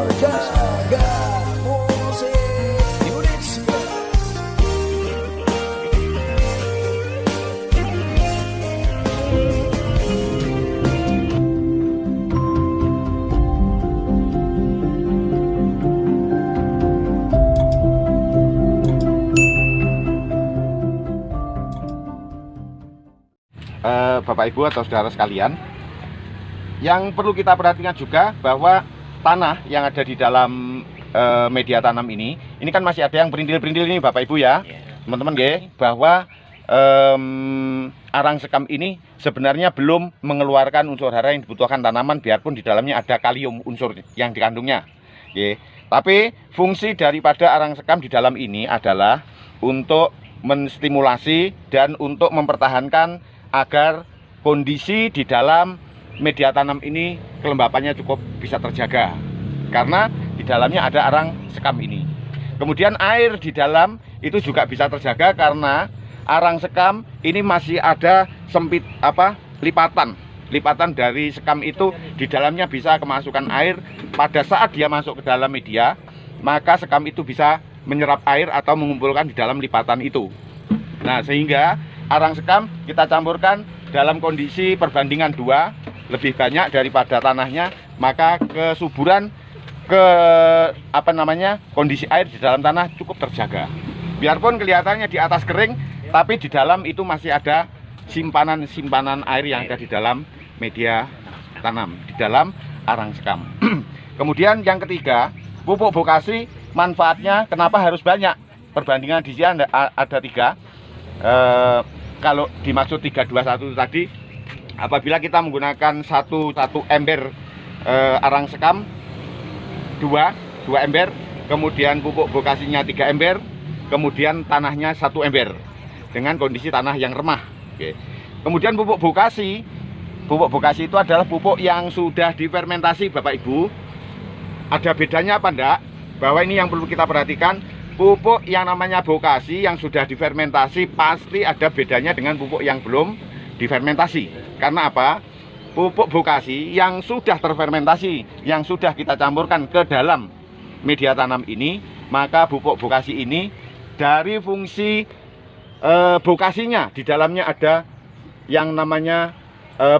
Jaga musik Indonesia. Bapak Ibu atau saudara sekalian, yang perlu kita perhatikan juga bahwa tanah yang ada di dalam media tanam ini kan masih ada yang berintil-berintil ini Bapak Ibu ya, teman-teman bahwa arang sekam ini sebenarnya belum mengeluarkan unsur hara yang dibutuhkan tanaman, biarpun di dalamnya ada kalium unsur yang dikandungnya. Tapi fungsi daripada arang sekam di dalam ini adalah untuk menstimulasi dan untuk mempertahankan agar kondisi di dalam media tanam ini kelembapannya cukup bisa terjaga, karena di dalamnya ada arang sekam ini. Kemudian air di dalam itu juga bisa terjaga karena arang sekam ini masih ada lipatan dari sekam itu, di dalamnya bisa kemasukan air. Pada saat dia masuk ke dalam media, maka sekam itu bisa menyerap air atau mengumpulkan di dalam lipatan itu. Nah, sehingga arang sekam kita campurkan dalam kondisi perbandingan 2 lebih banyak daripada tanahnya, maka kesuburan kondisi air di dalam tanah cukup terjaga. Biarpun kelihatannya di atas kering, tapi di dalam itu masih ada simpanan air yang ada di dalam media tanam, di dalam arang sekam. Kemudian yang ketiga, pupuk bokasi manfaatnya kenapa harus banyak? Perbandingan di sini ada 3. Kalau dimaksud 321 tadi, apabila kita menggunakan satu ember arang sekam, 2 ember, kemudian pupuk bokasinya 3 ember, kemudian tanahnya 1 ember dengan kondisi tanah yang remah. Kemudian pupuk bokasi itu adalah pupuk yang sudah difermentasi Bapak Ibu. Ada bedanya apa enggak? Bahwa ini yang perlu kita perhatikan. Pupuk yang namanya bokasi yang sudah difermentasi pasti ada bedanya dengan pupuk yang belum difermentasi. Karena apa? Pupuk bokasi yang sudah terfermentasi, yang sudah kita campurkan ke dalam media tanam ini, maka pupuk bokasi ini dari fungsi bokasinya di dalamnya ada yang namanya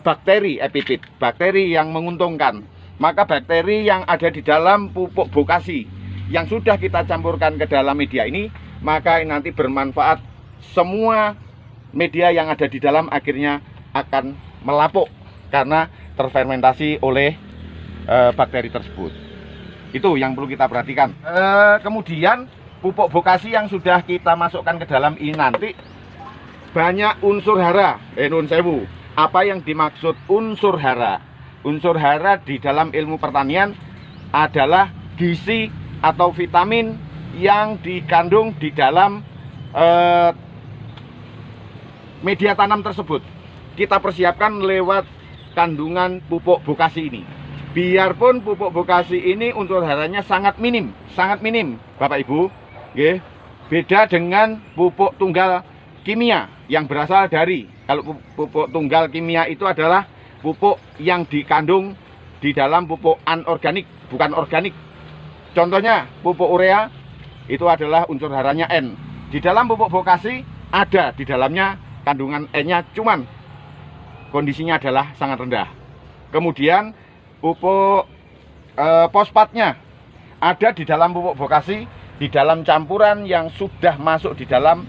bakteri epifit, bakteri yang menguntungkan. Maka bakteri yang ada di dalam pupuk bokasi yang sudah kita campurkan ke dalam media ini, maka nanti bermanfaat. Semua media yang ada di dalam akhirnya akan melapuk karena terfermentasi oleh bakteri tersebut. Itu yang perlu kita perhatikan. Kemudian pupuk bokasi yang sudah kita masukkan ke dalam ini nanti banyak unsur hara. Nun sewu. Apa yang dimaksud unsur hara? Unsur hara di dalam ilmu pertanian adalah gizi atau vitamin yang dikandung di dalam media tanam tersebut. Kita persiapkan lewat kandungan pupuk bokasi ini. Biarpun pupuk bokasi ini unsur haranya sangat minim Bapak Ibu, beda dengan pupuk tunggal kimia yang berasal dari, kalau pupuk tunggal kimia itu adalah pupuk yang dikandung di dalam pupuk anorganik, bukan organik. Contohnya pupuk urea itu adalah unsur haranya N. Di dalam pupuk bokasi ada di dalamnya kandungan N-nya, cuman kondisinya adalah sangat rendah. Kemudian pupuk fosfatnya ada di dalam pupuk bokasi, di dalam campuran yang sudah masuk di dalam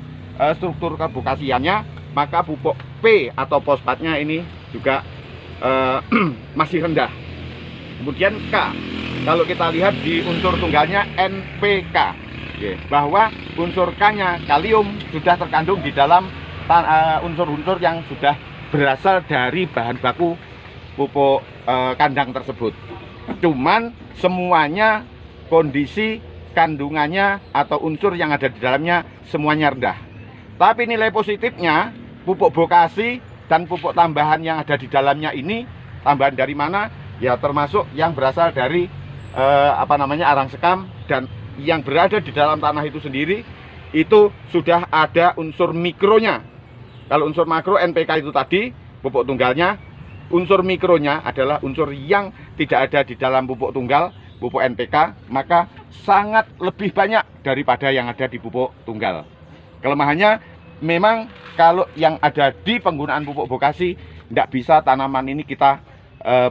struktur kebokasiannya, maka pupuk P atau fosfatnya ini juga masih rendah. Kemudian K, kalau kita lihat di unsur tunggalnya NPK, bahwa unsur K-nya kalium sudah terkandung di dalam unsur-unsur yang sudah berasal dari bahan baku pupuk kandang tersebut. Cuman semuanya kondisi kandungannya atau unsur yang ada di dalamnya semuanya rendah. Tapi nilai positifnya pupuk bokasi dan pupuk tambahan yang ada di dalamnya ini, tambahan dari mana? Ya termasuk yang berasal dari arang sekam, dan yang berada di dalam tanah itu sendiri itu sudah ada unsur mikronya. Kalau unsur makro NPK itu tadi pupuk tunggalnya, unsur mikronya adalah unsur yang tidak ada di dalam pupuk tunggal, pupuk NPK, maka sangat lebih banyak daripada yang ada di pupuk tunggal. Kelemahannya memang kalau yang ada di penggunaan pupuk vokasi, tidak bisa tanaman ini kita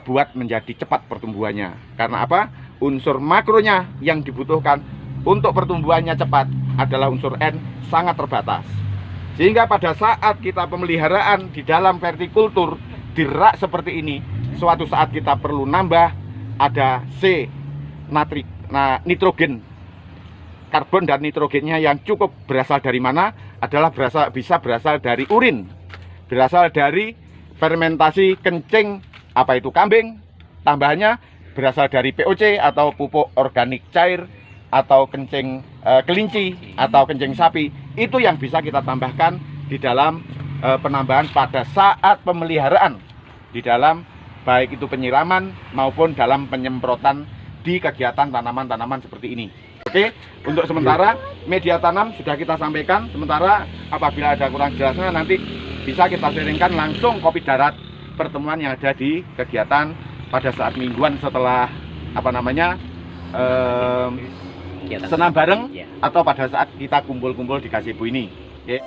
buat menjadi cepat pertumbuhannya. Karena apa? Unsur makronya yang dibutuhkan untuk pertumbuhannya cepat adalah unsur N, sangat terbatas. Sehingga pada saat kita pemeliharaan di dalam vertikultur di rak seperti ini, suatu saat kita perlu nambah ada C, nitrogen, karbon dan nitrogennya yang cukup. Berasal dari mana? Adalah bisa berasal dari urin, berasal dari fermentasi kencing, apa itu kambing. Tambahannya berasal dari POC atau pupuk organik cair, atau kencing kelinci atau kencing sapi. Itu yang bisa kita tambahkan di dalam penambahan pada saat pemeliharaan, di dalam baik itu penyiraman maupun dalam penyemprotan di kegiatan tanaman-tanaman seperti ini. Oke, untuk sementara media tanam sudah kita sampaikan. Sementara apabila ada kurang jelasnya nanti bisa kita sharingkan langsung kopi darat pertemuan yang ada di kegiatan pada saat mingguan setelah senam bareng atau pada saat kita kumpul-kumpul di gazebo ini. Oke.